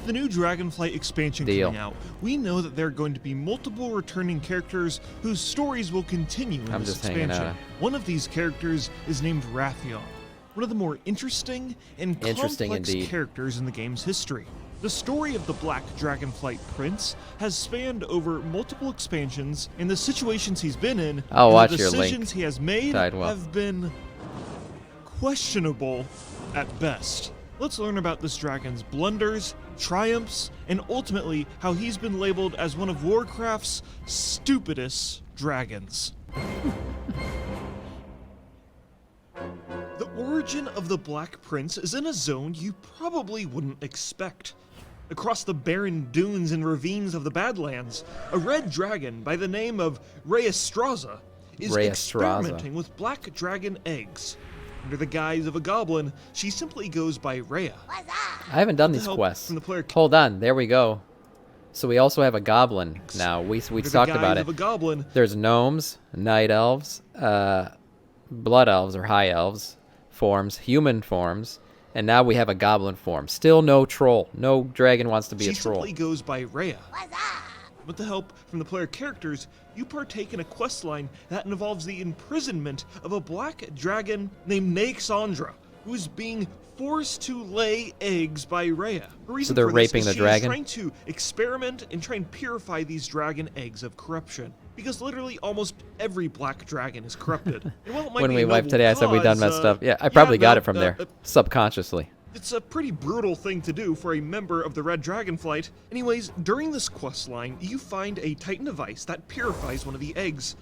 With the new Dragonflight expansion coming out, we know that there are going to be multiple returning characters whose stories will continue in this expansion. One of these characters is named Wrathion, one of the more interesting and complex characters in the game's history. The story of the Black Dragonflight Prince has spanned over multiple expansions, and the situations he's been in and the decisions he has made have been questionable at best. Let's learn about this dragon's blunders, triumphs, and ultimately how he's been labeled as one of Warcraft's stupidest dragons. The origin of the Black Prince is in a zone you probably wouldn't expect. Across the barren dunes and ravines of the Badlands, a red dragon by the name of Rheastraza is experimenting with black dragon eggs. Under the guise of a goblin, she simply goes by Rhea. I haven't done these quests. Hold on, there we go. So we also have a goblin now. We talked about it. There's gnomes, night elves, blood elves or high elves forms, human forms, and now we have a goblin form. Still no troll. No dragon wants to be a troll. She simply goes by Rhea. With the help from the player characters, you partake in a questline that involves the imprisonment of a black dragon named Naixandra, who is being forced to lay eggs by Rhea. So they're raping the dragon? She's trying to experiment and try and purify these dragon eggs of corruption. Because literally almost every black dragon is corrupted. And while it might when be we wiped today, I said we done messed up. Yeah, I probably got it from there, subconsciously. It's a pretty brutal thing to do for a member of the Red Dragonflight. Anyways, during this questline, you find a Titan device that purifies one of the eggs.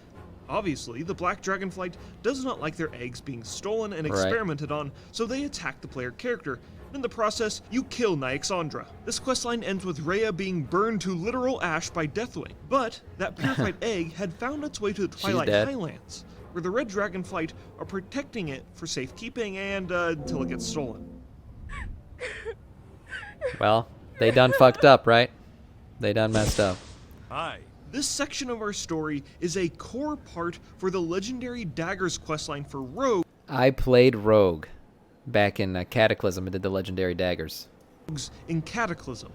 Obviously, the Black Dragonflight does not like their eggs being stolen and experimented on, so they attack the player character. In the process, you kill Naixandra. This questline ends with Rhea being burned to literal ash by Deathwing, but that purified egg had found its way to the Twilight Highlands, where the Red Dragonflight are protecting it for safekeeping and until it gets stolen. Well, they done fucked up, right? They done messed up. Hi. This section of our story is a core part for the Legendary Daggers questline for Rogue. I played Rogue back in Cataclysm and did the Legendary Daggers. In Cataclysm.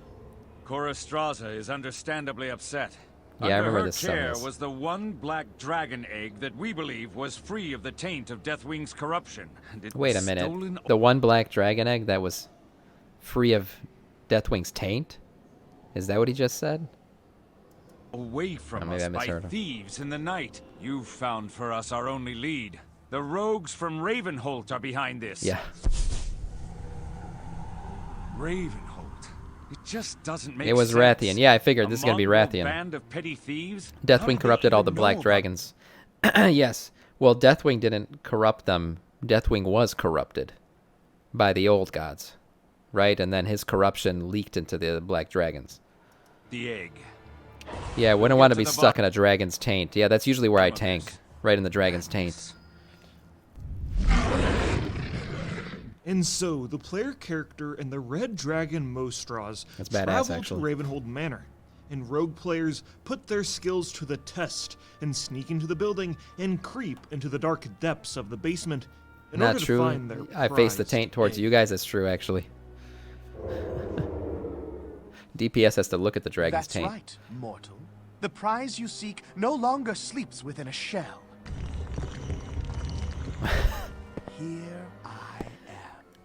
Rheastraza is understandably upset. Yeah, I remember this. Under her care was the one black dragon egg that we believe was free of the taint of Deathwing's corruption. And wait a minute. The one black dragon egg that was free of Deathwing's taint? Is that what he just said? Away from us by thieves in the night. You've found for us our only lead. The rogues from Ravenholt are behind this. Yeah. Ravenholt. It just doesn't make sense. It was Wrathion. Yeah, I figured this is going to be Wrathion. Band of petty thieves? Deathwing corrupted all the black dragons. Yes. Well, Deathwing didn't corrupt them. Deathwing was corrupted by the old gods, right? And then his corruption leaked into the black dragons. The egg. Yeah, I wouldn't want to be stuck in a dragon's taint. Yeah, that's usually where I tank. Right in the dragon's taint. And so, the player character and the Red Dragon Mostras travel to Ravenhold Manor, and rogue players put their skills to the test and sneak into the building and creep into the dark depths of the basement in order to find their I face the taint towards you guys. That's true, actually. DPS has to look at the dragon's taint. That's right, mortal. The prize you seek no longer sleeps within a shell. Here I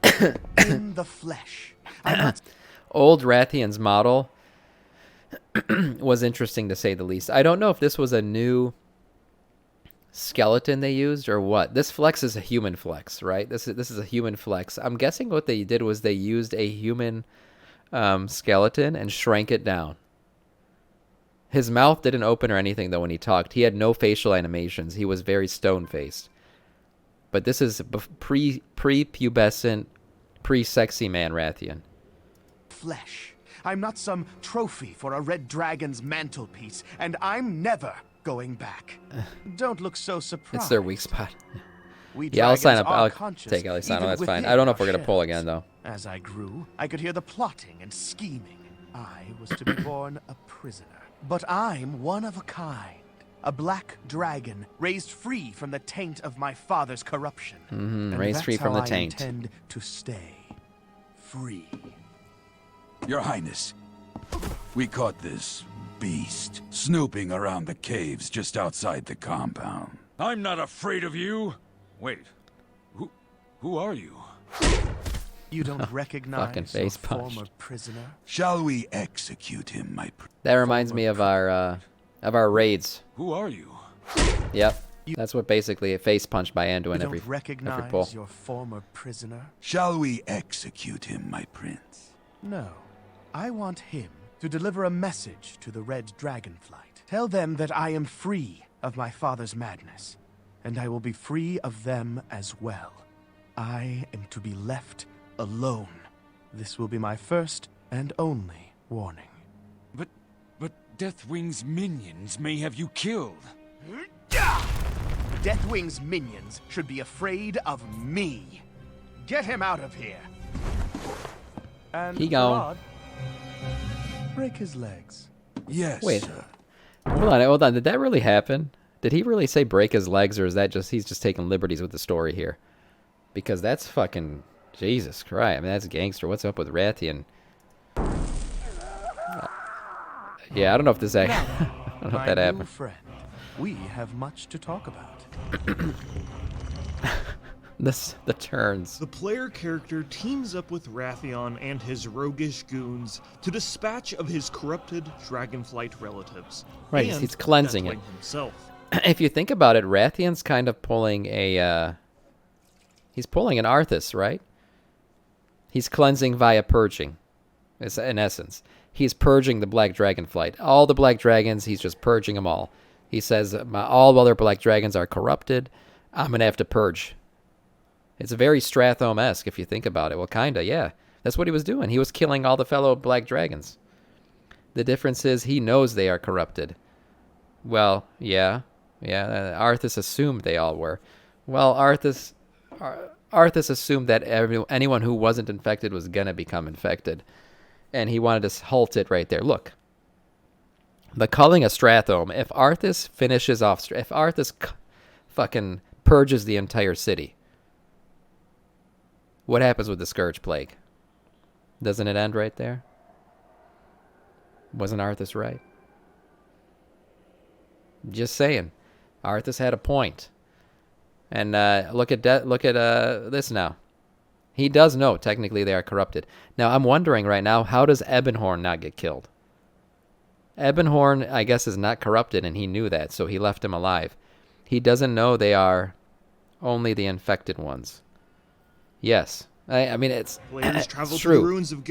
am, in the flesh. Old Wrathion's model was interesting, to say the least. I don't know if this was a new skeleton they used or what. This flex is a human flex, right? This is a human flex. I'm guessing what they did was they used a human skeleton and shrank it down. His mouth didn't open or anything, though, when he talked. He had no facial animations. He was very stone-faced. But this is pre-pubescent, pre-sexy man Wrathion. Flesh. I'm not some trophy for a red dragon's mantelpiece, and I'm never going back. Don't look so surprised. It's their weak spot. Yeah, I'll sign up. I'll take Alisano. That's fine. I don't know if we're going to pull again, though. As I grew, I could hear the plotting and scheming. I was to be born a prisoner. But I'm one of a kind. A black dragon raised free from the taint of my father's corruption. Raised free from the taint. I intend to stay free. Your Highness, we caught this beast snooping around the caves just outside the compound. I'm not afraid of you. Wait, who are you? You don't recognize Fucking your face punched. former prisoner? Shall we execute him, my prince? That reminds me of our raids. Who are you? Yep. That's what basically a face punch by Anduin You every don't recognize every pull. your former prisoner? Shall we execute him, my prince? No. I want him to deliver a message to the Red Dragonflight. Tell them that I am free of my father's madness, and I will be free of them as well. I am to be left alone. This will be my first and only warning. But Deathwing's minions may have you killed. Deathwing's minions should be afraid of me. Get him out of here. And He gone. Rod, break his legs. Yes, Wait. sir. Hold on. Did that really happen? Did he really say break his legs, or is that just he's just taking liberties with the story here? Because that's fucking Jesus Christ. I mean, that's gangster. What's up with Rathian? Yeah, I don't know if this I don't know if that My new happened. friend, we have much to talk about. The turns. The player character teams up with Rathian and his roguish goons to dispatch of his corrupted Dragonflight relatives. Right, and he's cleansing it. Deathwing himself. If you think about it, Rathian's kind of pulling a he's pulling an Arthas, right? He's cleansing via purging. It's in essence. He's purging the Black Dragonflight. All the Black Dragons, he's just purging them all. He says, all other Black Dragons are corrupted. I'm going to have to purge. It's very Strathome-esque if you think about it. Well, kind of, yeah. That's what he was doing. He was killing all the fellow Black Dragons. The difference is he knows they are corrupted. Well, yeah. Arthas assumed they all were. Well, Arthas assumed that anyone who wasn't infected was going to become infected. And he wanted to halt it right there. Look. The culling of Strathome. If Arthas finishes off... If Arthas fucking purges the entire city, what happens with the Scourge Plague? Doesn't it end right there? Wasn't Arthas right? Just saying. Arthas had a point. And look at this now. He does know technically they are corrupted. Now I'm wondering right now, how does Ebonhorn not get killed? Ebonhorn, I guess, is not corrupted, and he knew that, so he left him alive. He doesn't know they are only the infected ones. Yes. I mean, it's Players travel to true. the ruins of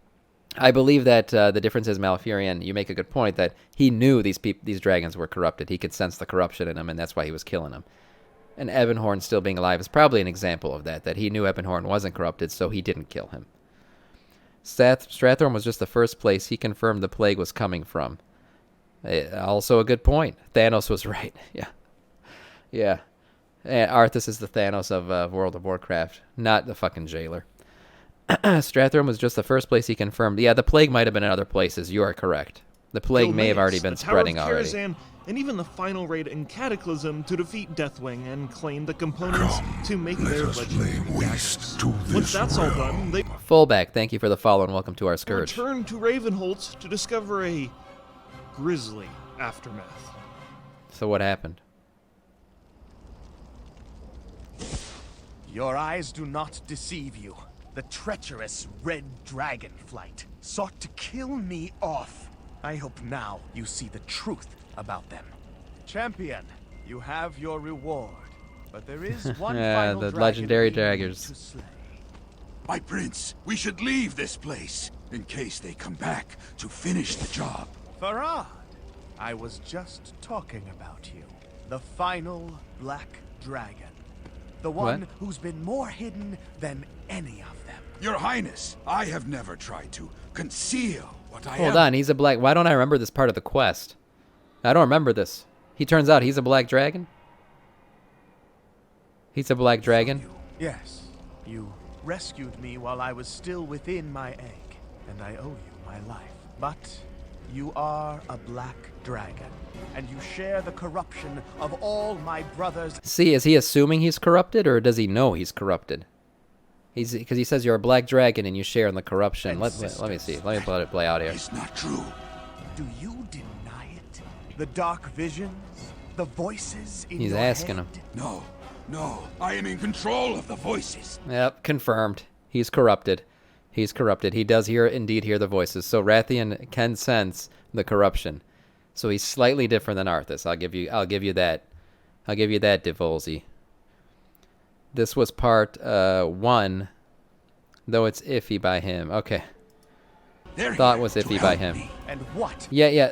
I believe that the difference is Malfurion. You make a good point that he knew these dragons were corrupted. He could sense the corruption in them, and that's why he was killing them. And Ebonhorn still being alive is probably an example of that he knew Ebonhorn wasn't corrupted, so he didn't kill him. Strathorn was just the first place he confirmed the plague was coming from. Also a good point. Thanos was right. Yeah. Arthas is the Thanos of World of Warcraft, not the fucking jailer. Strathorn was just the first place he confirmed. Yeah, the plague might have been in other places. You are correct. The plague may have already been spreading already. Karazhan, and even the final raid in Cataclysm to defeat Deathwing and claim the components to make their legendary daggers. Once that's all done, they Fullback, thank you for the follow and welcome to our Scourge. return to Ravenholdt to discover a grisly aftermath. So what happened? Your eyes do not deceive you. The treacherous Red Dragonflight sought to kill me off. I hope now you see the truth about them. Champion, you have your reward. But there is one final the dragon legendary we need daggers. to slay. My prince, we should leave this place in case they come back to finish the job. Farad, I was just talking about you. The final Black Dragon. The one who's been more hidden than any of them. Your Highness, I have never tried to conceal what I am. Hold on, he's a black... Why don't I remember this part of the quest? I don't remember this. He turns out he's a black dragon? He's a black dragon? Yes, you rescued me while I was still within my egg, and I owe you my life. But you are a black dragon, and you share the corruption of all my brothers. See, is he assuming he's corrupted, or does he know he's corrupted? Because he says you're a black dragon and you share in the corruption. Let me see. Let me let it play out here. It's not true. Do you deny it? The dark visions? The voices in He's your asking head? him. No, I am in control of the voices. Yep, confirmed. He's corrupted. He's corrupted. He does indeed hear the voices. So Rathian can sense the corruption. So he's slightly different than Arthas. I'll give you that. I'll give you that, Divolzi. This was part 1, though it's iffy by him. Okay. Thought was iffy by him. And what? Yeah.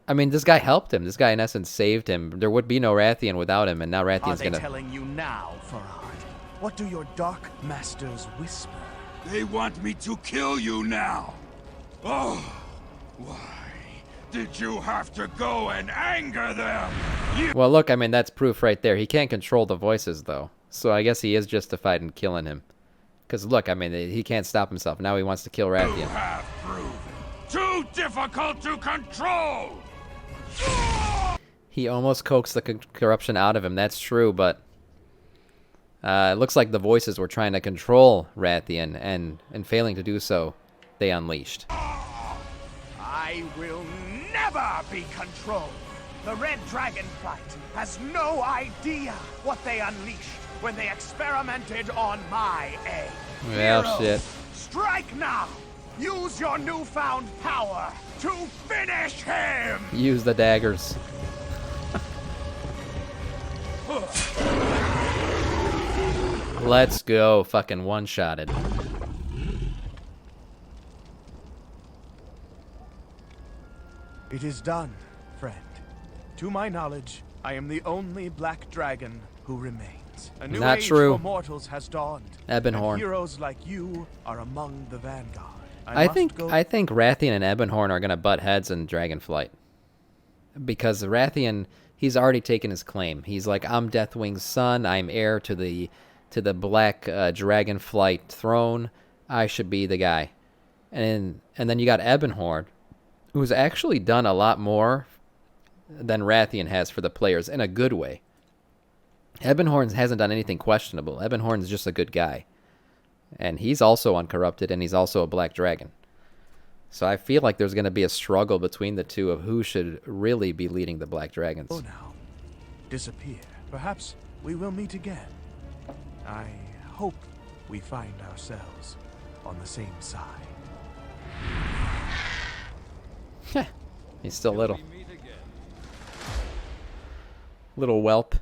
I mean, this guy helped him. This guy, in essence, saved him. There would be no Rathian without him, and now Rathian's Are they telling you now, Farad? What do your dark masters whisper? They want me to kill you now. Oh, why did you have to go and anger them? Well, look, I mean, that's proof right there. He can't control the voices, though. So I guess he is justified in killing him. Because, look, I mean, he can't stop himself. Now he wants to kill You Rathian. have proven too difficult to control. He almost coaxed the corruption out of him. That's true, but it looks like the voices were trying to control Rathian, and in failing to do so, they unleashed. I will never be controlled. The Red Dragonflight has no idea what they unleashed when they experimented on my egg. Well, Heroes, shit. strike now! Use your newfound power to finish him! Use the daggers. Let's go. Fucking one-shotted. It is done, friend. To my knowledge, I am the only black dragon who remains. A new Not age true. for mortals has dawned. Ebonhorn. And heroes like you are among the vanguard. I must think go- Rathian and Ebonhorn are gonna butt heads in Dragonflight, because Rathian, he's already taken his claim. He's like, I'm Deathwing's son. I'm heir to the black Dragonflight throne. I should be the guy. And then you got Ebonhorn, who's actually done a lot more than Rathian has for the players in a good way. Ebonhorn hasn't done anything questionable. Ebonhorn's just a good guy. And he's also uncorrupted, and he's also a black dragon. So I feel like there's going to be a struggle between the two of who should really be leading the black dragons. Go now. Disappear. Perhaps we will meet again. I hope we find ourselves on the same side. He's still little. Little whelp.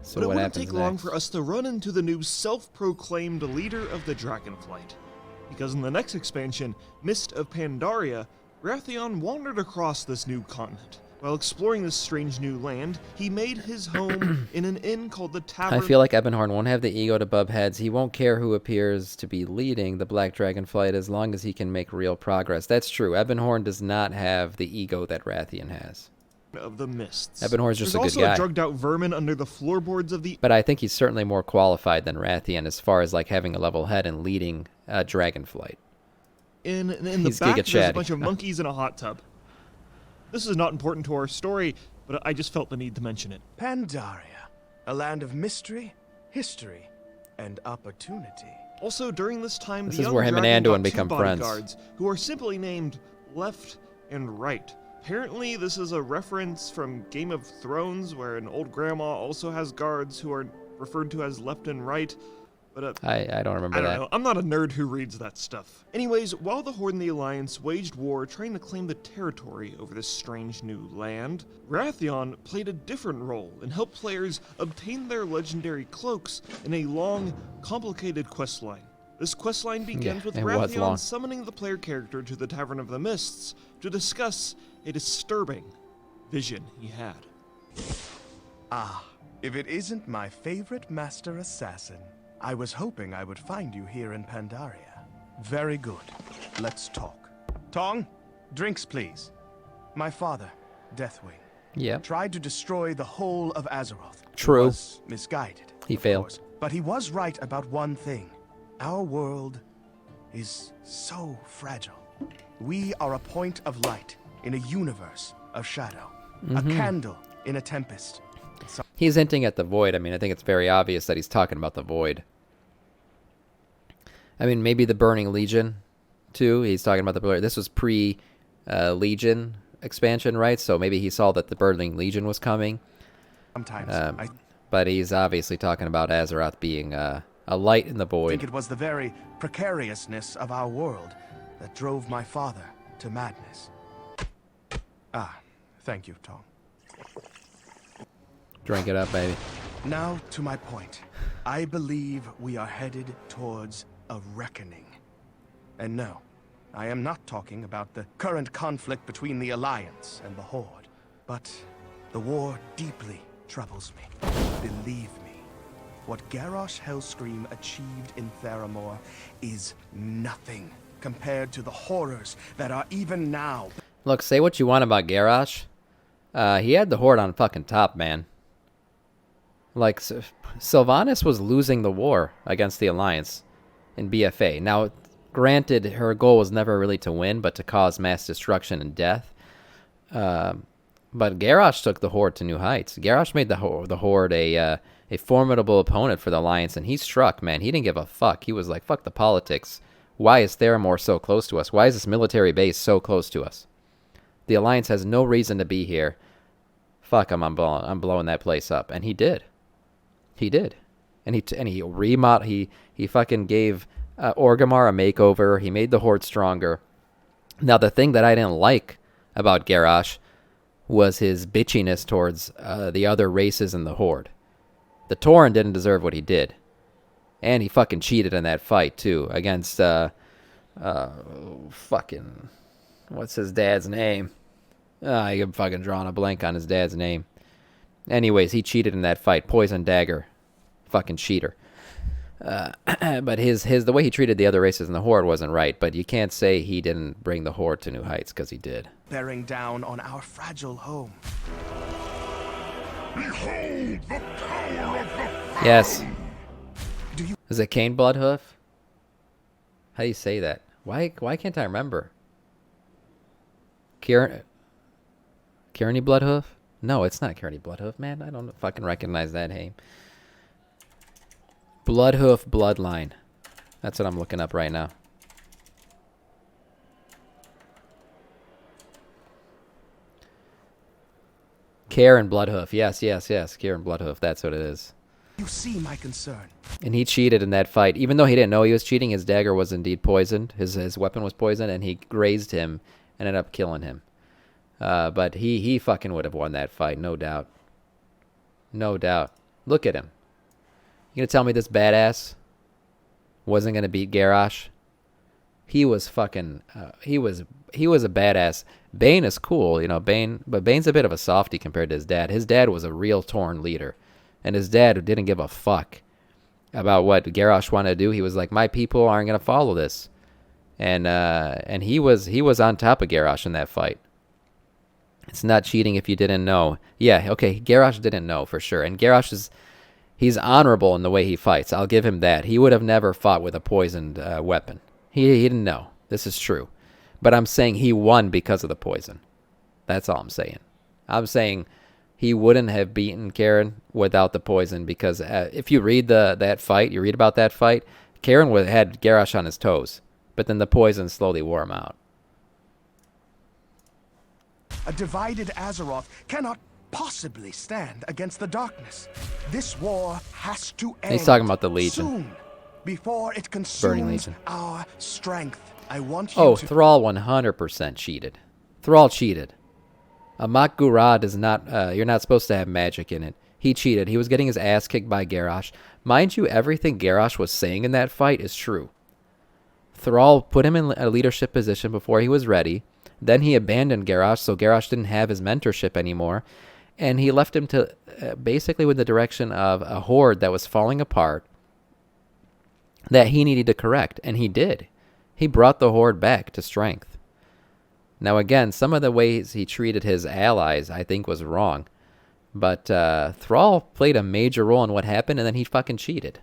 So But it what wouldn't happens take long next? for us to run into the new self-proclaimed leader of the Dragonflight. Because in the next expansion, Mist of Pandaria, Rathian wandered across this new continent. While exploring this strange new land, he made his home in an inn called the Tavern. I feel like Ebonhorn won't have the ego to bump heads. He won't care who appears to be leading the Black Dragonflight as long as he can make real progress. That's true. Ebonhorn does not have the ego that Rathian has. Of the Mists. Ebonhorn's just There's a good also guy. a drugged-out vermin under the floorboards of the... But I think he's certainly more qualified than Rathian as far as like having a level head and leading Dragonflight. In the He's back, giga there's a chatty. bunch of monkeys in a hot tub. This is not important to our story, but I just felt the need to mention it. Pandaria, a land of mystery, history, and opportunity. Also, during this time, This the is young where him and dragon Anduin got two become friends. bodyguards, who are simply named Left and Right. Apparently, this is a reference from Game of Thrones, where an old grandma also has guards who are referred to as Left and Right. But I don't remember I don't that. know. I'm not a nerd who reads that stuff. Anyways, while the Horde and the Alliance waged war trying to claim the territory over this strange new land, Rathian played a different role and helped players obtain their legendary cloaks in a long, complicated questline. This questline begins with it was long. Rathian summoning the player character to the Tavern of the Mists to discuss a disturbing vision he had. Ah, if it isn't my favorite master assassin. I was hoping I would find you here in Pandaria. Very good. Let's talk. Tong, drinks please. My father, Deathwing, Yep. tried to destroy the whole of Azeroth. True. He was misguided. He of failed. course, but he was right about one thing. Our world is so fragile. We are a point of light in a universe of shadow. A candle in a tempest. He's hinting at the Void. I mean, I think it's very obvious that he's talking about the Void. I mean, maybe the Burning Legion, too. He's talking about the... This was pre-Legion expansion, right? So maybe he saw that the Burning Legion was coming. Sometimes but he's obviously talking about Azeroth being a light in the Void. I think it was the very precariousness of our world that drove my father to madness. Ah, thank you, Tom. Drink it up, baby. Now to my point. I believe we are headed towards a reckoning. And no, I am not talking about the current conflict between the Alliance and the Horde. But the war deeply troubles me. Believe me, what Garrosh Hellscream achieved in Theramore is nothing compared to the horrors that are even now. Look, say what you want about Garrosh. He had the Horde on fucking top, man. Like, Sylvanas was losing the war against the Alliance in BFA. Now, granted, her goal was never really to win, but to cause mass destruction and death. But Garrosh took the Horde to new heights. Garrosh made the Horde a formidable opponent for the Alliance, and he struck, man. He didn't give a fuck. He was like, fuck the politics. Why is Theramore so close to us? Why is this military base so close to us? The Alliance has no reason to be here. Fuck him, I'm blowing that place up. And he did. He did. And he fucking gave Orgrimmar a makeover. He made the Horde stronger. Now, the thing that I didn't like about Garrosh was his bitchiness towards the other races in the Horde. The Tauren didn't deserve what he did. And he fucking cheated in that fight, too, against, fucking, what's his dad's name? I'm fucking drawing a blank on his dad's name. Anyways, he cheated in that fight. Poison Dagger. Fucking cheater. But the way he treated the other races in the Horde wasn't right, but you can't say he didn't bring the Horde to new heights, because he did. Bearing down on our fragile home. Behold the power of the... Yes. Is it Cain Bloodhoof? How do you say that? Why can't I remember? Kearney Bloodhoof? No, it's not Kearney Bloodhoof, man. I don't fucking recognize that name. Bloodhoof Bloodline. That's what I'm looking up right now. Karen Bloodhoof. Yes. Karen Bloodhoof. That's what it is. You see my concern. And he cheated in that fight. Even though he didn't know he was cheating, his dagger was indeed poisoned. His weapon was poisoned, and he grazed him and ended up killing him. But he fucking would have won that fight, no doubt. No doubt. Look at him. You gonna tell me this badass wasn't gonna beat Garrosh? He was fucking... he was a badass. Bane is cool, you know, but Bane's a bit of a softie compared to his dad. His dad was a real Tauren leader. And his dad didn't give a fuck about what Garrosh wanted to do. He was like, my people aren't going to follow this. And he was on top of Garrosh in that fight. It's not cheating if you didn't know. Yeah, okay, Garrosh didn't know for sure. And Garrosh he's honorable in the way he fights. I'll give him that. He would have never fought with a poisoned weapon. He didn't know. This is true. But I'm saying he won because of the poison. That's all I'm saying. I'm saying... he wouldn't have beaten Karen without the poison because if you read that fight, you read about that fight, Karen had Garrosh on his toes, but then the poison slowly wore him out. A divided Azeroth cannot possibly stand against the darkness. This war has to end. He's talking about the Legion. Soon, before it Burning consumes Legion. our strength. I want you to... Thrall 100% cheated. Thrall cheated. Amak Gura does not, you're not supposed to have magic in it. He cheated. He was getting his ass kicked by Garrosh. Mind you, everything Garrosh was saying in that fight is true. Thrall put him in a leadership position before he was ready. Then he abandoned Garrosh, so Garrosh didn't have his mentorship anymore. And he left him to basically with the direction of a horde that was falling apart that he needed to correct. And he did. He brought the horde back to strength. Now, again, some of the ways he treated his allies, I think, was wrong. But Thrall played a major role in what happened, and then he fucking cheated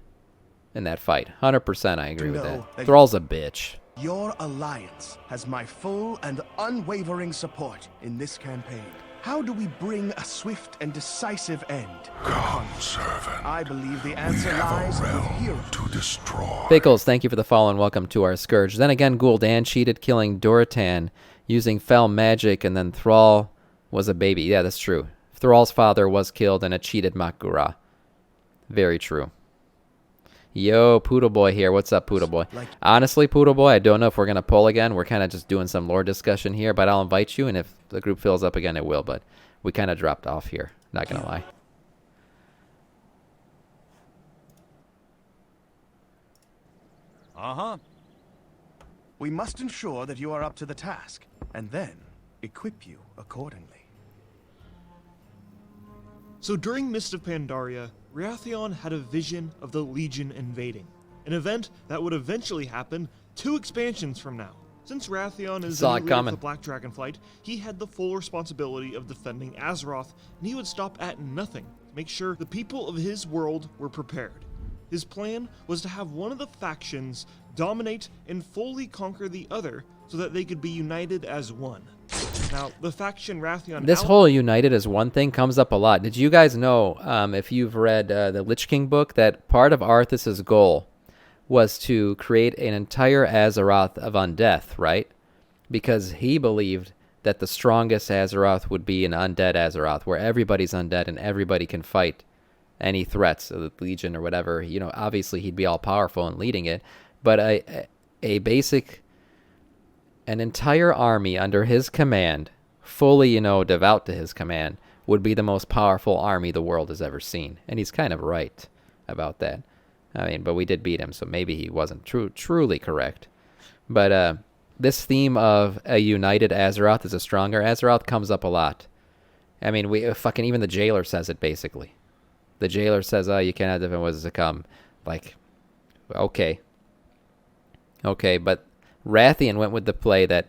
in that fight. 100% I agree with that. Thrall's a bitch. Your alliance has my full and unwavering support in this campaign. How do we bring a swift and decisive end? Come, servant. I believe the We answer have lies a with realm heroes. to destroy. Pickles, thank you for the follow and welcome to our Scourge. Then again, Gul'dan cheated, killing Doratan using fell magic, and then Thrall was a baby. Yeah, that's true. Thrall's father was killed in a cheated Mak'gura. Very true. Yo, Poodle Boy here. What's up, Poodle Boy? Honestly, Poodle Boy, I don't know if we're going to pull again. We're kind of just doing some lore discussion here, but I'll invite you, and if the group fills up again, it will, but we kind of dropped off here. Not going to lie. Uh-huh. We must ensure that you are up to the task, and then equip you accordingly. So during Mist of Pandaria, Wrathion had a vision of the Legion invading, an event that would eventually happen 2 expansions from now. Since Wrathion is Saw the it leader of coming. the Black Dragonflight, he had the full responsibility of defending Azeroth, and he would stop at nothing to make sure the people of his world were prepared. His plan was to have one of the factions dominate and fully conquer the other so that they could be united as one. Now, the faction Wrathion... This whole united as one thing comes up a lot. Did you guys know, if you've read the Lich King book, that part of Arthas's goal was to create an entire Azeroth of undeath, right? Because he believed that the strongest Azeroth would be an undead Azeroth, where everybody's undead and everybody can fight any threats of the Legion or whatever. You know, obviously he'd be all powerful in leading it, but an entire army under his command, fully, devout to his command, would be the most powerful army the world has ever seen. And he's kind of right about that. I mean, but we did beat him, so maybe he wasn't truly correct. But this theme of a united Azeroth is a stronger Azeroth comes up a lot. I mean, even the jailer says it, basically. The jailer says, oh, you cannot defend what is to come. Like, okay. Okay, but Wrathion went with the play that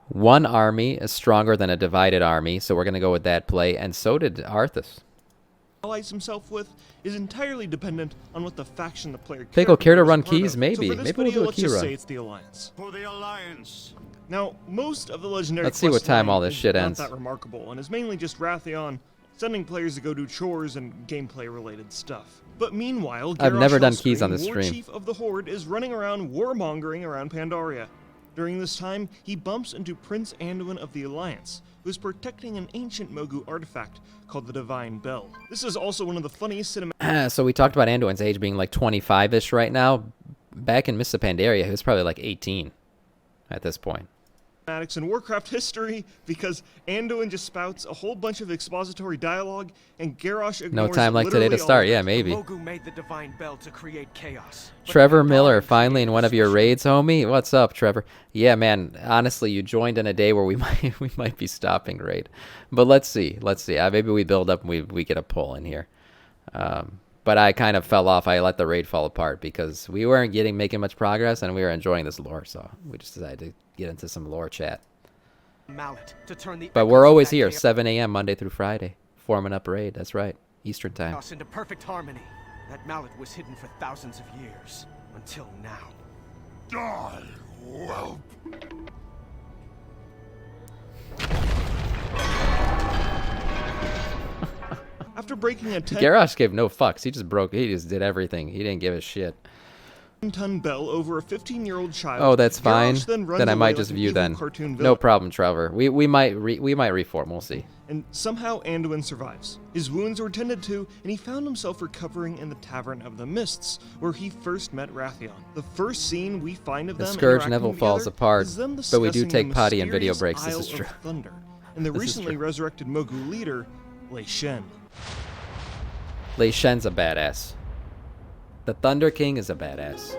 one army is stronger than a divided army, so we're going to go with that play, and so did Arthas. allies himself with is entirely dependent on what the faction the player Pickle, care to character is run a part keys? of. Maybe. So for this Maybe we'll video, do a let's key just run. say it's the Alliance. For the Alliance. Now, most of the legendary Let's see what quest time line all this is shit not ends. that remarkable, and is mainly just Wrathion sending players to go do chores and gameplay-related stuff. But meanwhile, I've never Garrosh done keys on Hellscream, this War stream. Chief of the Horde, is running around warmongering around Pandaria. During this time, he bumps into Prince Anduin of the Alliance, who is protecting an ancient Mogu artifact called the Divine Bell. This is also one of the funniest cinematics. So we talked about Anduin's age being like 25-ish right now. Back in Mist of Pandaria, he was probably like 18 at this point. In Warcraft history, because Anduin just spouts a whole bunch of expository dialogue, and Garrosh ignores No time like today to literally all start. of it. Yeah, maybe. Mogu made the Divine Bell to create chaos. But Trevor the Miller, Pandaren finally in one of your created raids, homie. What's up, Trevor? Yeah, man. Honestly, you joined in a day where we might be stopping raid, but let's see. Maybe we build up and we get a pull in here. But I kind of fell off. I let the raid fall apart because we weren't making much progress, and we were enjoying this lore, so we just decided to get into some lore chat. mallet to turn the But echoes we're of always that here, chaos 7 a.m. Monday through Friday, forming up raid. That's right, Eastern time. into perfect harmony. That mallet was hidden for thousands of years until now. Die, whelp. After breaking a 10 Garrosh gave no fucks. He just did everything. He didn't give a shit. 10-ton bell over a 15-year-old child. Oh, that's fine. Garrosh then runs Then I away might like just an view evil then. cartoon No villain. problem, Trevor. We might reform. We'll see. And somehow Anduin survives. His wounds were tended to, and he found himself recovering in the Tavern of the Mists, where he first met Wrathion. The first scene we find of The them Scourge interacting never together falls apart, is them but we do discussing take the potty and video mysterious breaks. This Isle is of true. Thunder, and the This is recently true. resurrected Mogu leader, Lei Shen. Lei Shen's a badass. The Thunder King is a badass.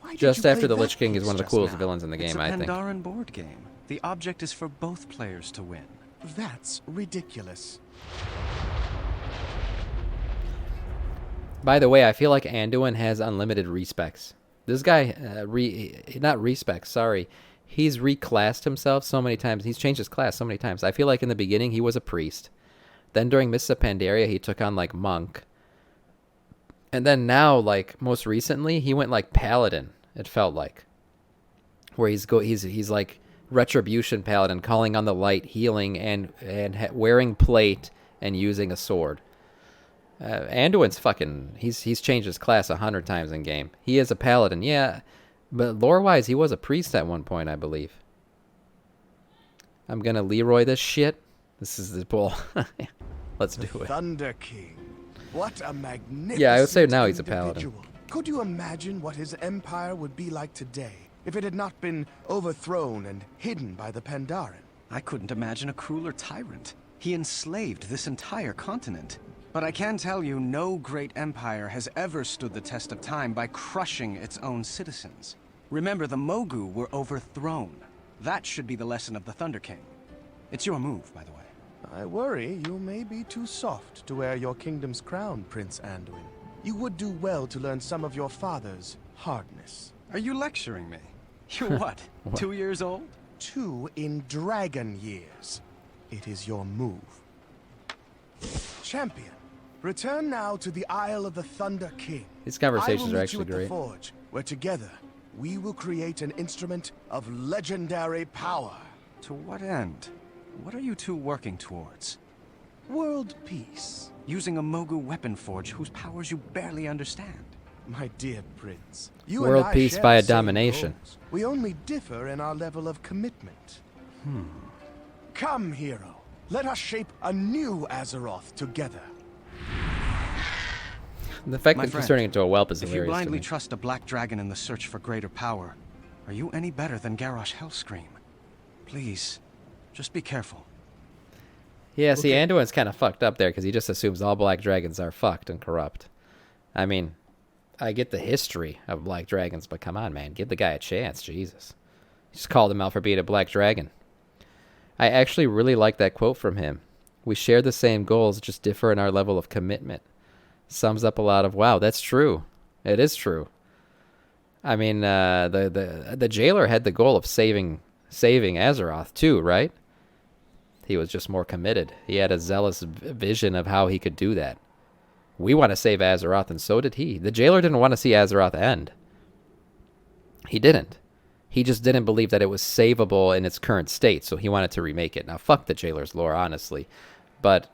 Why did Just you after play the that Lich King is piece one of the just coolest now? villains in the game, I It's a think. Pandaren board game. The object is for both players to win. That's ridiculous. By the way, I feel like Anduin has unlimited respecs. This guy, not respecs, sorry. He's reclassed himself so many times. He's changed his class so many times. I feel like in the beginning he was a priest. Then during Mists of Pandaria he took on like monk. And then now, like most recently, he went like paladin. It felt like, where he's like Retribution Paladin, calling on the light, healing, and wearing plate and using a sword. Anduin's fucking... He's changed his class 100 times in game. He is a paladin, yeah, but lore-wise, he was a priest at one point, I believe. I'm gonna Leroy this shit. This is the bull. Let's do it. Thunder King. What a magnificent Yeah, I would say now he's a paladin. individual. Could you imagine what his empire would be like today if it had not been overthrown and hidden by the Pandaren? I couldn't imagine a crueler tyrant. He enslaved this entire continent. But I can tell you, no great empire has ever stood the test of time by crushing its own citizens. Remember, the Mogu were overthrown. That should be the lesson of the Thunder King. It's your move, by the way. I worry you may be too soft to wear your kingdom's crown, Prince Anduin. You would do well to learn some of your father's hardness. Are you lecturing me? You're what, 2 years old? 2 in dragon years. It is your move. Champion, return now to the Isle of the Thunder King. These conversations I will are meet actually you at great. the Forge, where together we will create an instrument of legendary power. To what end? What are you two working towards? World peace. Using a Mogu weapon forge whose powers you barely understand. My dear Prince, you World and I peace share via the same domination. goals. We only differ in our level of commitment. Come, hero. Let us shape a new Azeroth together. The fact My that he's friend, turning into a whelp is If you hilarious to blindly me. trust a black dragon in the search for greater power, are you any better than Garrosh Hellscream? Please, just be careful. Yeah, see, Anduin's kind of fucked up there because he just assumes all black dragons are fucked and corrupt. I mean, I get the history of black dragons, but come on, man. Give the guy a chance, Jesus. He just called him out for being a black dragon. I actually really like that quote from him. We share the same goals, just differ in our level of commitment. Sums up a lot of, wow, that's true. It is true. I mean, the jailer had the goal of saving Azeroth too, right? He was just more committed. He had a zealous vision of how he could do that. We want to save Azeroth, and so did he. The jailer didn't want to see Azeroth end. He didn't. He just didn't believe that it was savable in its current state, so he wanted to remake it. Now, fuck the jailer's lore, honestly. But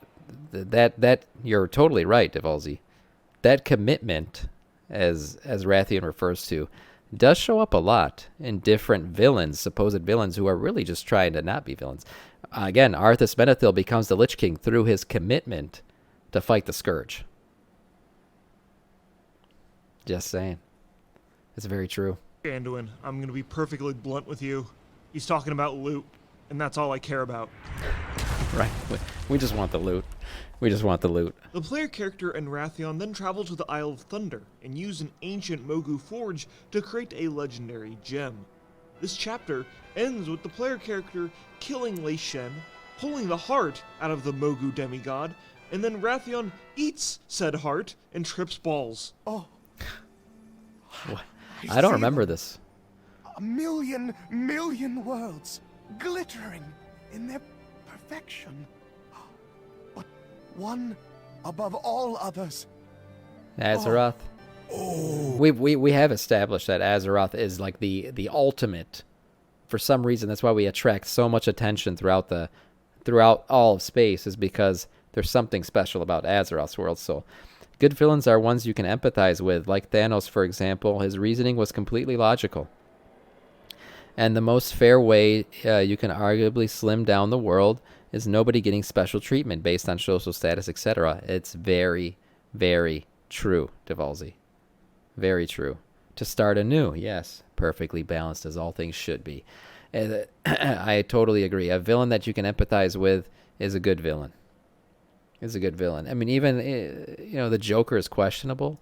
that you're totally right, Devolzy. That commitment, as Rathian refers to, does show up a lot in different villains, supposed villains, who are really just trying to not be villains. Again, Arthas Menethil becomes the Lich King through his commitment to fight the Scourge. Just saying. It's very true. Anduin, I'm going to be perfectly blunt with you. He's talking about loot, and that's all I care about. Right. We just want the loot. We just want the loot. The player character and Rathian then travel to the Isle of Thunder and use an ancient Mogu forge to create a legendary gem. This chapter ends with the player character killing Lei Shen, pulling the heart out of the Mogu demigod, and then Rathian eats said heart and trips balls. Oh. I don't remember this. A million worlds glittering in their perfection. But one above all others. Azeroth. Oh. We have established that Azeroth is like the ultimate. For some reason, that's why we attract so much attention throughout all of space, is because there's something special about Azeroth's world. So good villains are ones you can empathize with, like Thanos, for example. His reasoning was completely logical. And the most fair way you can arguably slim down the world is nobody getting special treatment based on social status, etc. It's very, very true, Devolzy. Very true. To start anew, yes. Perfectly balanced as all things should be. I totally agree. A villain that you can empathize with is a good villain. Is a good villain. I mean, even, the Joker is questionable.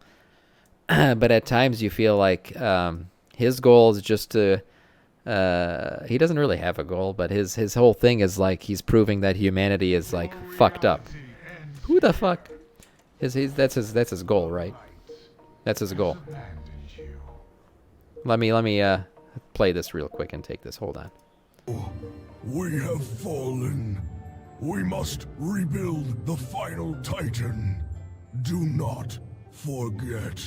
But at times you feel like his goal is just to... he doesn't really have a goal, but his whole thing is like he's proving that humanity is like fucked up. Who the fuck? That's his goal, right? That's his goal. Let me play this real quick and take this. Hold on. We have fallen. We must rebuild the final Titan. Do not forget.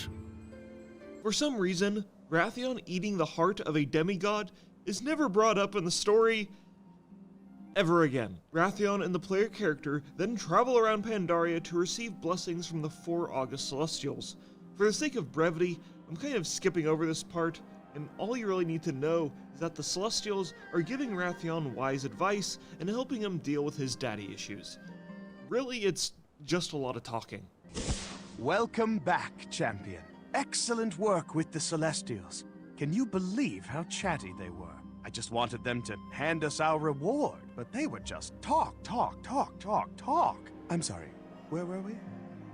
For some reason, Rathian eating the heart of a demigod is never brought up in the story ever again. Wrathion and the player character then travel around Pandaria to receive blessings from the 4 August Celestials. For the sake of brevity, I'm kind of skipping over this part, and all you really need to know is that the Celestials are giving Wrathion wise advice and helping him deal with his daddy issues. Really, it's just a lot of talking. Welcome back, champion. Excellent work with the Celestials. Can you believe how chatty they were? I just wanted them to hand us our reward, but they would just talk. I'm sorry, where were we?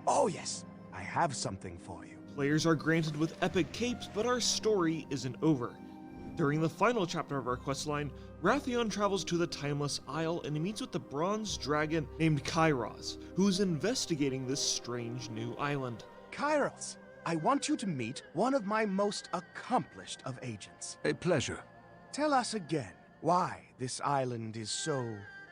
Oh yes, I have something for you. Players are granted with epic capes, but our story isn't over. During the final chapter of our questline, Wrathion travels to the Timeless Isle and he meets with the bronze dragon named Kairos, who's investigating this strange new island. Kairos, I want you to meet one of my most accomplished of agents. A pleasure. Tell us again why this island is so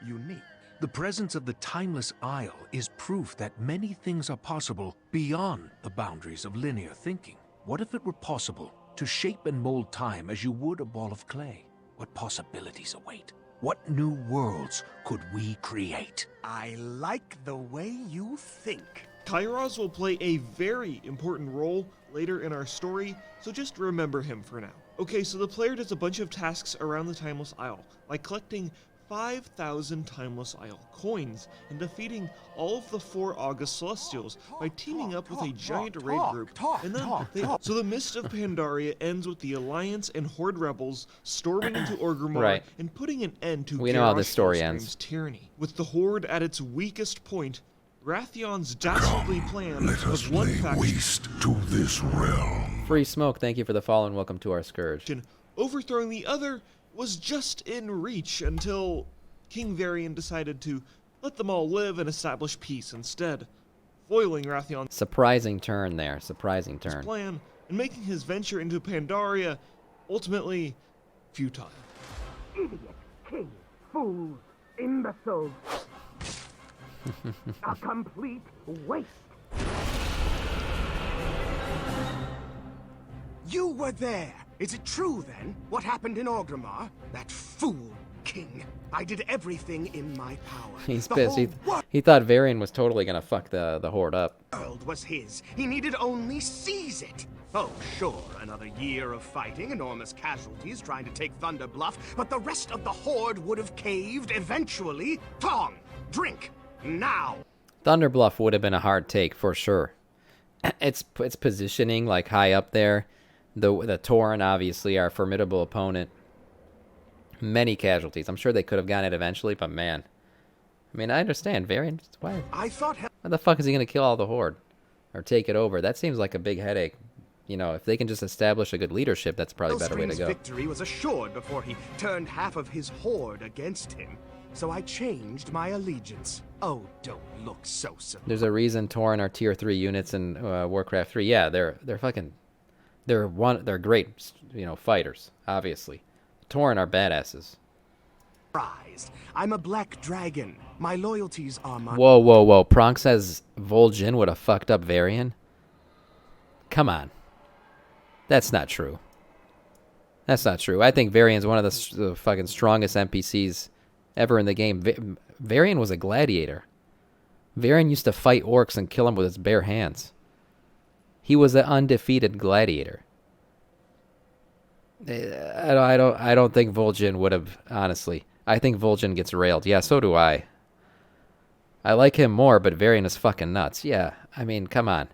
unique. The presence of the Timeless Isle is proof that many things are possible beyond the boundaries of linear thinking. What if it were possible to shape and mold time as you would a ball of clay? What possibilities await? What new worlds could we create? I like the way you think. Kairos will play a very important role later in our story, so just remember him for now. Okay, so the player does a bunch of tasks around the Timeless Isle, like collecting 5,000 Timeless Isle coins and defeating all of the 4 August Celestials by teaming up with a giant raid group. So the Mist of Pandaria ends with the Alliance and Horde rebels storming into Orgrimmar and putting an end to We know how this story ends. tyranny. With the Horde at its weakest point, Wrathion's dastardly plan of one faction waste to this realm. Free Smoke, thank you for the follow and welcome to our Scourge. overthrowing the other was just in reach until King Varian decided to let them all live and establish peace instead, foiling Wrathion's Surprising turn there, surprising turn. plan and making his venture into Pandaria ultimately futile. Idiot, king, fools, imbeciles. A complete waste. You were there! Is it true, then? What happened in Orgrimmar? That fool king. I did everything in my power. He's The pissed. whole He thought Varian was totally gonna fuck the Horde up. world was his. He needed only seize it. Oh, sure, another year of fighting, enormous casualties trying to take Thunder Bluff, but the rest of the Horde would have caved eventually. Tong! Drink! Now! Thunder Bluff would have been a hard take for sure. It's positioning like high up there. The Tauren obviously are a formidable opponent. Many casualties. I'm sure they could have gotten it eventually, but man. I mean, I understand. Varian, why the fuck is he going to kill all the Horde? Or take it over? That seems like a big headache. You know, if they can just establish a good leadership, that's probably a better way to go. Victory was assured before he turned half of his Horde against him. So I changed my allegiance. Oh, don't look so silly. There's a reason Tauren are tier 3 units in Warcraft 3. Yeah, they're great, you know, fighters, obviously. Tauren are badasses. I'm a black dragon. My loyalties are my... Whoa. Pronk says Vol'jin would have fucked up Varian? Come on. That's not true. That's not true. I think Varian's one of the fucking strongest NPCs ever in the game. Varian was a gladiator. Varian used to fight orcs and kill them with his bare hands. He was an undefeated gladiator. I don't think Vol'jin would have, honestly. I think Vol'jin gets railed. Yeah, so do I. I like him more, but Varian is fucking nuts. Yeah, I mean, come on.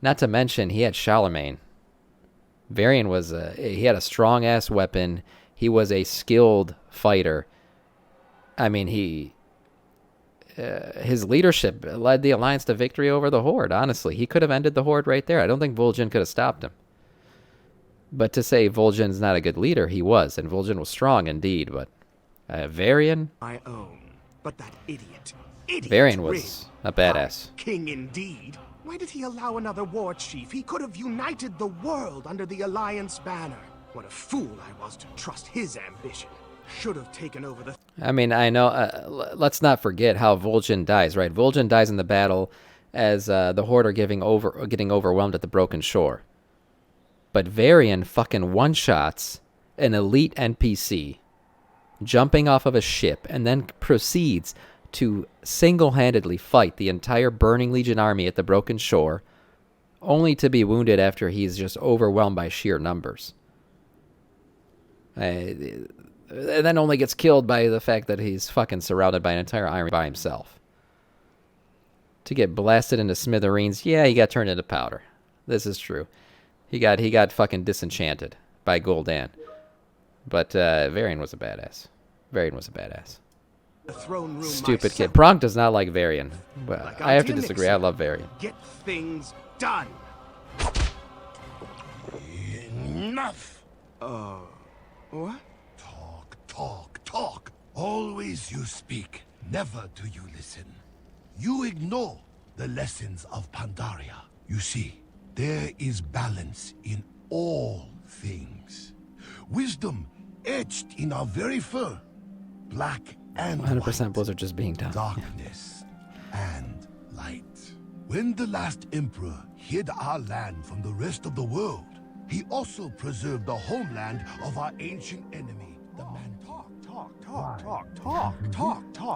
Not to mention, he had Charlemagne. Varian was he had a strong-ass weapon. He was a skilled fighter. I mean, his leadership led the Alliance to victory over the Horde, honestly. He could have ended the Horde right there. I don't think Vol'jin could have stopped him. But to say Vol'jin's not a good leader, he was. And Vol'jin was strong indeed, but Varian? My own. But that idiot Varian was a badass. King indeed. Why did he allow another war chief? He could have united the world under the Alliance banner. What a fool I was to trust his ambition. Should have taken over the... I mean, I know, let's not forget how Vol'jin dies, right? Vol'jin dies in the battle as the Horde are getting overwhelmed at the Broken Shore. But Varian fucking one-shots an elite NPC jumping off of a ship, and then proceeds to single-handedly fight the entire Burning Legion army at the Broken Shore, only to be wounded after he's just overwhelmed by sheer numbers. And then only gets killed by the fact that he's fucking surrounded by an entire army by himself. To get blasted into smithereens, yeah, he got turned into powder. This is true. He got fucking disenchanted by Gul'dan. But Varian was a badass. Varian was a badass. The throne room Stupid kid. myself. Pronk does not like Varian. Well, Like I have to Auntie disagree. Nixon. I love Varian. Get things done. Enough! What? Talk, talk, talk. Always you speak, never do you listen. You ignore the lessons of Pandaria. You see, there is balance in all things. Wisdom etched in our very fur. Black and 100% white. Blizzard just being dumb. Darkness and light. When the last emperor hid our land from the rest of the world, he also preserved the homeland of our ancient enemy, the man. Talk.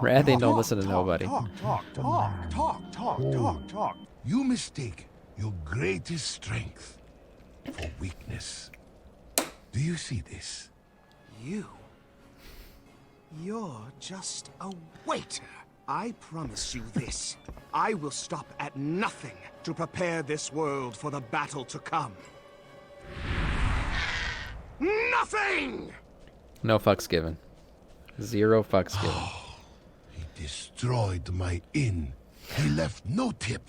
Rathian don't listen to nobody. Talk. You mistake your greatest strength for weakness. Do you see this? You're just a waiter. I promise you this. I will stop at nothing to prepare this world for the battle to come. Nothing! No fucks given. 0 fucks given. He destroyed my inn. He left no tip.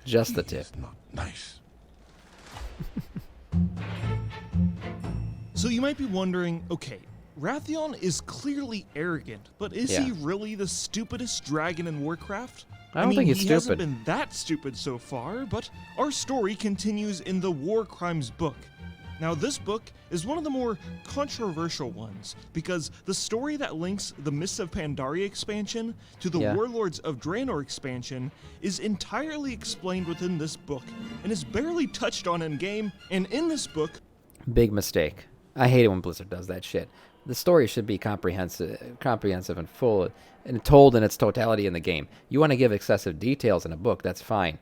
Just the tip. It's not nice. So you might be wondering, okay, Rathian is clearly arrogant, but is he really the stupidest dragon in Warcraft? I don't think he's he hasn't stupid. been that stupid so far, but our story continues in the War Crimes book. Now, this book is one of the more controversial ones, because the story that links the Mists of Pandaria expansion to the Warlords of Draenor expansion is entirely explained within this book, and is barely touched on in-game, and in this book... Big mistake. I hate it when Blizzard does that shit. The story should be comprehensive and full, and told in its totality in the game. You want to give excessive details in a book, that's fine.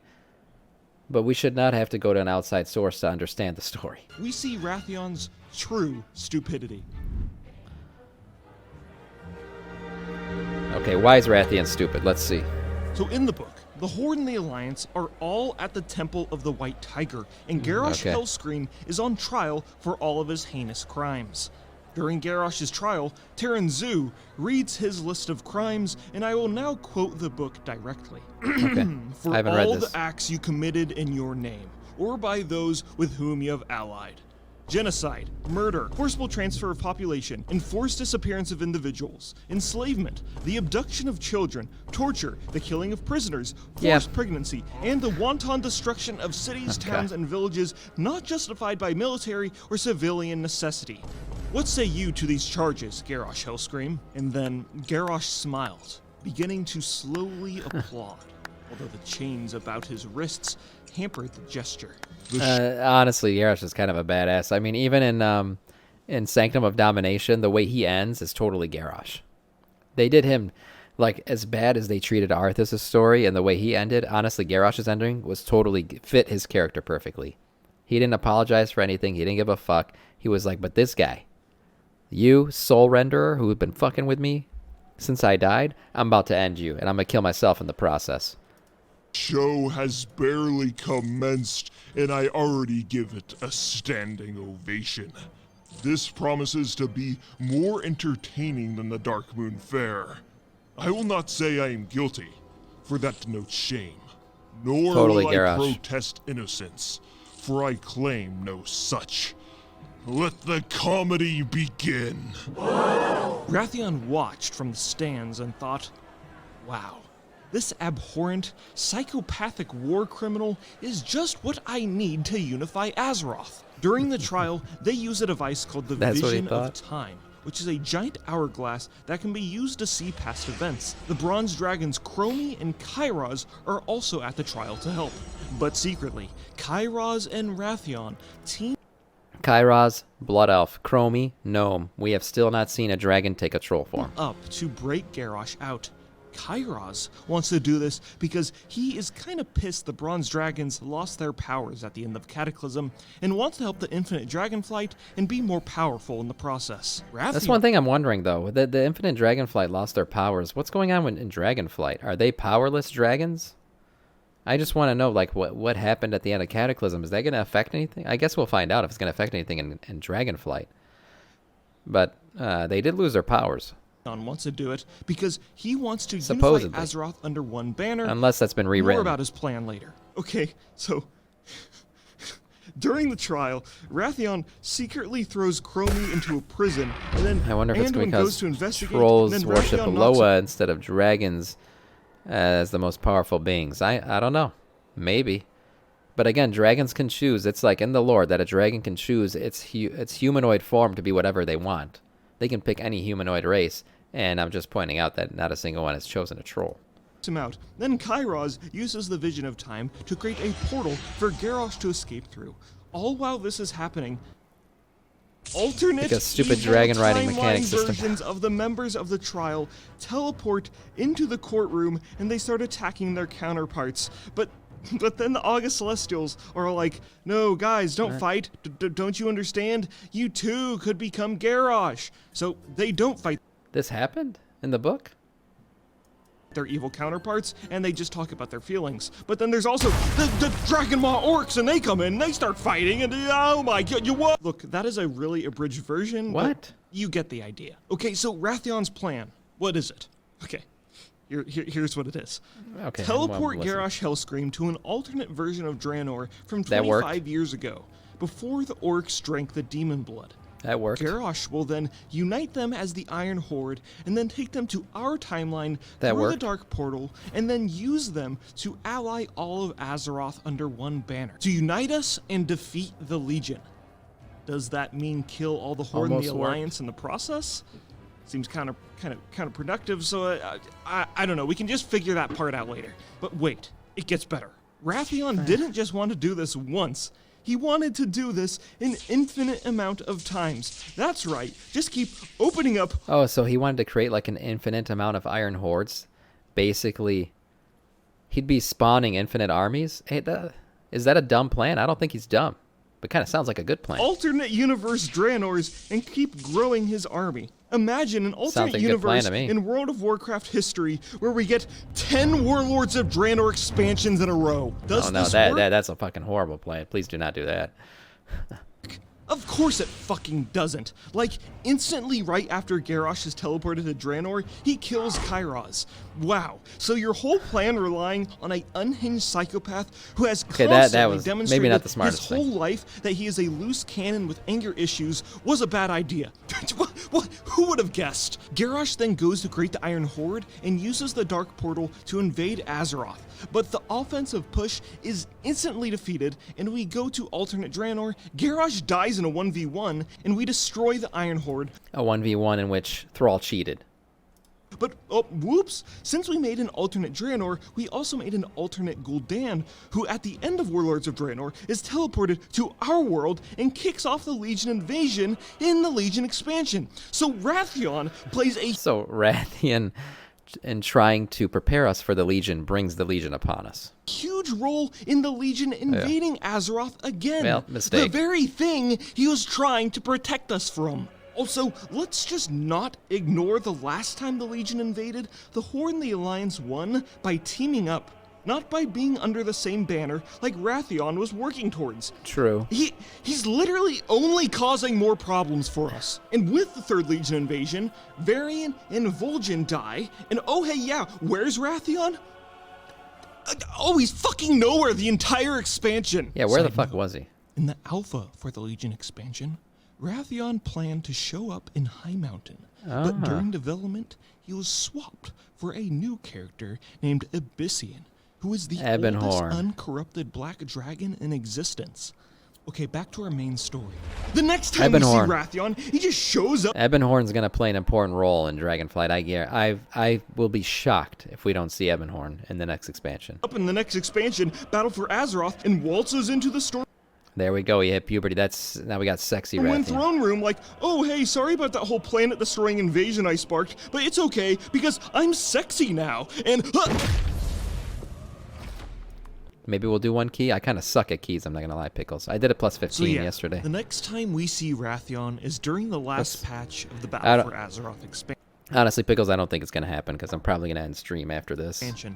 But we should not have to go to an outside source to understand the story. we see Rathian's true stupidity. Okay, why is Rathian stupid? Let's see. So in the book, the Horde and the Alliance are all at the Temple of the White Tiger, and Garrosh Hellscream is on trial for all of his heinous crimes. During Garrosh's trial, Terran Zu reads his list of crimes, and I will now quote the book directly. Okay. For I haven't read all this. the acts you committed in your name, or by those with whom you have allied. Genocide, murder, forcible transfer of population, enforced disappearance of individuals, enslavement, the abduction of children, torture, the killing of prisoners, forced pregnancy, and the wanton destruction of cities, towns, and villages not justified by military or civilian necessity. What say you to these charges, Garrosh Hellscream? And then Garrosh smiled, beginning to slowly applaud, although the chains about his wrists hampered the gesture. Honestly, Garrosh is kind of a badass. I mean, even in Sanctum of Domination, the way he ends is totally Garrosh. They did him like as bad as they treated Arthas' story, and the way he ended, honestly, Garrosh's ending was totally fit his character perfectly. He didn't apologize for anything. He didn't give a fuck. He was like, but this guy, you, Soul Renderer, who have been fucking with me since I died, I'm about to end you, and I'm going to kill myself in the process. Show has barely commenced, and I already give it a standing ovation. This promises to be more entertaining than the Dark Moon Fair. I will not say I am guilty, for that denotes shame. Nor Totally, will I Garrosh. protest innocence, for I claim no such. Let the comedy begin. Rathian watched from the stands and thought, wow, this abhorrent, psychopathic war criminal is just what I need to unify Azeroth. During the trial, they use a device called the That's what he Vision of thought. Time, which is a giant hourglass that can be used to see past events. The Bronze Dragons Chromie and Kairos are also at the trial to help. But secretly, Kairos and Rathian team. Kairos, Blood Elf, Chromie, Gnome. We have still not seen a dragon take a troll form. Up to break Garrosh out. Kairos wants to do this because he is kind of pissed the bronze dragons lost their powers at the end of Cataclysm and wants to help the infinite dragonflight and be more powerful in the process. That's one thing I'm wondering, though. The infinite dragonflight lost their powers. What's going on in dragonflight? Are they powerless dragons? I just want to know, like, what happened at the end of Cataclysm. Is that going to affect anything? I guess we'll find out if it's going to affect anything in dragonflight. But they did lose their powers. Wants to do it because he wants to Supposedly. unify Azeroth under one banner. Unless that's been rewritten. More about his plan later. Okay, so during the trial, Wrathion secretly throws Chromie into a prison, and then I wonder if it's Anduin because goes to investigate, trolls and then worship Wrathion knocks Loa instead of dragons as the most powerful beings. I don't know. Maybe. But again, dragons can choose. It's like in the lore that a dragon can choose its humanoid form to be whatever they want. They can pick any humanoid race. And I'm just pointing out that not a single one has chosen a troll. him out. Then Kairos uses the Vision of Time to create a portal for Garrosh to escape through. All while this is happening, alternate because stupid evil dragon riding timeline mechanic system. versions of the members of the trial teleport into the courtroom and they start attacking their counterparts. But then the August Celestials are like, no, guys, don't fight. Don't you understand? You too could become Garrosh. So they don't fight. This happened in the book? Their evil counterparts, and they just talk about their feelings. But then there's also the Dragon Maw orcs, and they come in, and they start fighting, and oh my god, you what? Look, that is a really abridged version. What? You get the idea. Okay, so Wrathion's plan, what is it? Okay, here's what it is. Okay. Teleport Garrosh Hellscream to an alternate version of Draenor from That worked. 25 years ago, before the orcs drank the demon blood. That worked. Garrosh will then unite them as the Iron Horde and then take them to our timeline That through worked. the Dark Portal and then use them to ally all of Azeroth under one banner. To unite us and defeat the Legion. Does that mean kill all the Horde and the Almost worked. Alliance in the process? Seems kind of productive, so I don't know. We can just figure that part out later. But wait, it gets better. Wrathion didn't just want to do this once. He wanted to do this an infinite amount of times. That's right. Just keep opening up. Oh, so he wanted to create like an infinite amount of Iron Hordes. Basically, he'd be spawning infinite armies. Hey, is that a dumb plan? I don't think he's dumb. But kind of sounds like a good plan. Alternate universe Draenors and keep growing his army. Imagine an alternate like a good plan universe to me. in World of Warcraft history where we get 10 Warlords of Draenor expansions in a row. Does Oh no, this work? that's a fucking horrible plan. Please do not do that. Of course it fucking doesn't. Like, instantly right after Garrosh is teleported to Draenor, he kills Kairos. Wow. So your whole plan relying on an unhinged psychopath who has Okay, constantly that was demonstrated maybe not the his smartest whole thing. life that he is a loose cannon with anger issues was a bad idea. What? Who would have guessed? Garrosh then goes to create the Iron Horde and uses the Dark Portal to invade Azeroth. But the offensive push is instantly defeated, and we go to alternate Draenor. Garrosh dies in a 1v1, and we destroy the Iron Horde. A 1v1 in which Thrall cheated. But, oh, whoops, since we made an alternate Draenor, we also made an alternate Gul'dan, who at the end of Warlords of Draenor is teleported to our world and kicks off the Legion invasion in the Legion expansion. So Wrathion plays a So Wrathion, in trying to prepare us for the Legion, brings the Legion upon us. huge role in the Legion invading Azeroth again. Well, mistake. The very thing he was trying to protect us from. Also, let's just not ignore the last time the Legion invaded. The Horde and the Alliance won by teaming up, not by being under the same banner like Wrathion was working towards. True. He's literally only causing more problems for us. And with the Third Legion invasion, Varian and Vol'jin die, and oh hey yeah, where's Wrathion? Oh, he's fucking nowhere the entire expansion. Yeah, where the Side fuck note, was he? in the alpha for the Legion expansion, Wrathion planned to show up in High Mountain, but during development, he was swapped for a new character named Abyssian, who is the oldest Ebonhorn. uncorrupted black dragon in existence. Okay, back to our main story. The next time we see Ebonhorn. Wrathion, he just shows up Ebonhorn's gonna play an important role in Dragonflight. I will be shocked if we don't see Ebonhorn in the next expansion. in the next expansion, Battle for Azeroth, and waltzes into the story. There we go. He hit puberty. Now we got sexy From Rathian. throne room, like, oh hey, sorry about that whole planet-destroying invasion I sparked, but it's okay because I'm sexy now. And Maybe we'll do one key. I kind of suck at keys. I'm not gonna lie, Pickles. I did a plus 15 so yeah, yesterday. The next time we see Rathian is during the last patch of the Battle for Azeroth expansion. Honestly, Pickles, I don't think it's gonna happen because I'm probably gonna end stream after this. To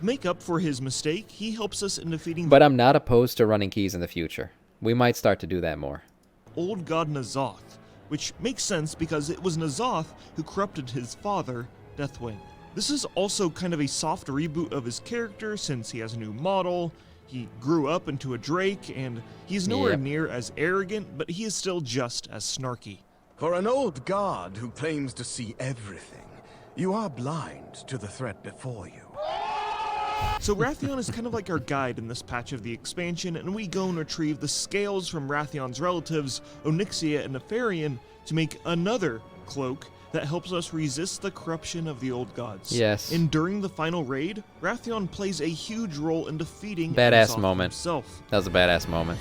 make up for his mistake, he helps us in defeating But I'm not opposed to running keys in the future. We might start to do that more. old god N'Zoth, which makes sense because it was N'Zoth who corrupted his father, Deathwing. This is also kind of a soft reboot of his character since he has a new model, he grew up into a Drake, and he's nowhere near as arrogant, but he is still just as snarky. For an old god who claims to see everything, you are blind to the threat before you. So Rathian is kind of like our guide in this patch of the expansion, and we go and retrieve the scales from Rathian's relatives, Onyxia and Nefarian, to make another cloak that helps us resist the corruption of the old gods. Yes. And during the final raid, Rathian plays a huge role in defeating Badass N'Zoth moment. himself. That was a badass moment.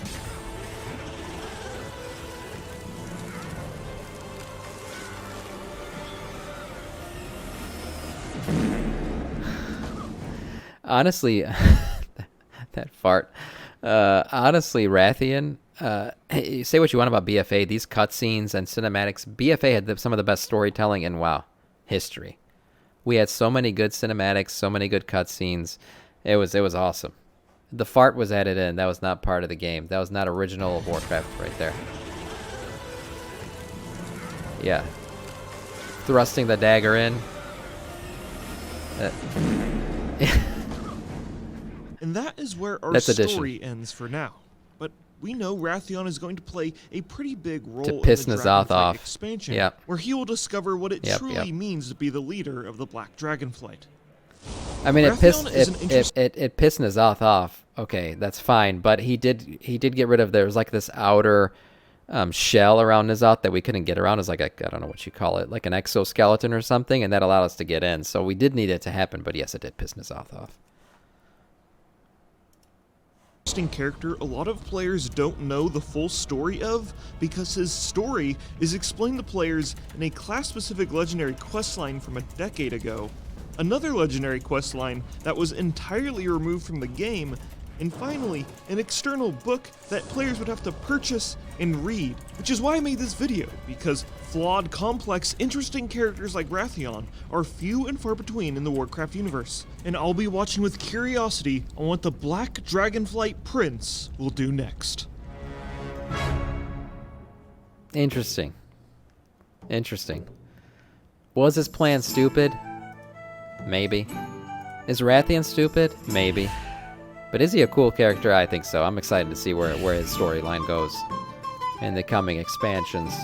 Honestly, that fart. Honestly, Rathian, say what you want about BFA. These cutscenes and cinematics, BFA had some of the best storytelling in WoW history. We had so many good cinematics, so many good cutscenes. It was awesome. The fart was added in. That was not part of the game. That was not original Warcraft right there. Yeah. Thrusting the dagger in. And that is where our That's story addition. ends for now. But we know Rathian is going to play a pretty big role To piss in the N'Zoth Dragonflight off. expansion, Yep. where he will discover what it Yep, truly yep. means to be the leader of the Black Dragonflight. I mean, it pissed Rathian is an it pissed N'Zoth off. Okay, that's fine, but he did get rid of. There was like this outer shell around N'Zoth that we couldn't get around. It's like I don't know what you call it, like an exoskeleton or something, and that allowed us to get in. So we did need it to happen, but yes, it did piss N'Zoth off. Interesting character a lot of players don't know the full story of because his story is explained to players in a class-specific legendary questline from a decade ago, another legendary questline that was entirely removed from the game, and finally, an external book that players would have to purchase and read, which is why I made this video, because flawed, complex, interesting characters like Rathian are few and far between in the Warcraft universe, and I'll be watching with curiosity on what the Black Dragonflight Prince will do next. Interesting. Interesting. Was his plan stupid? Maybe. Is Rathian stupid? Maybe. But is he a cool character? I think so. I'm excited to see where his storyline goes in the coming expansions.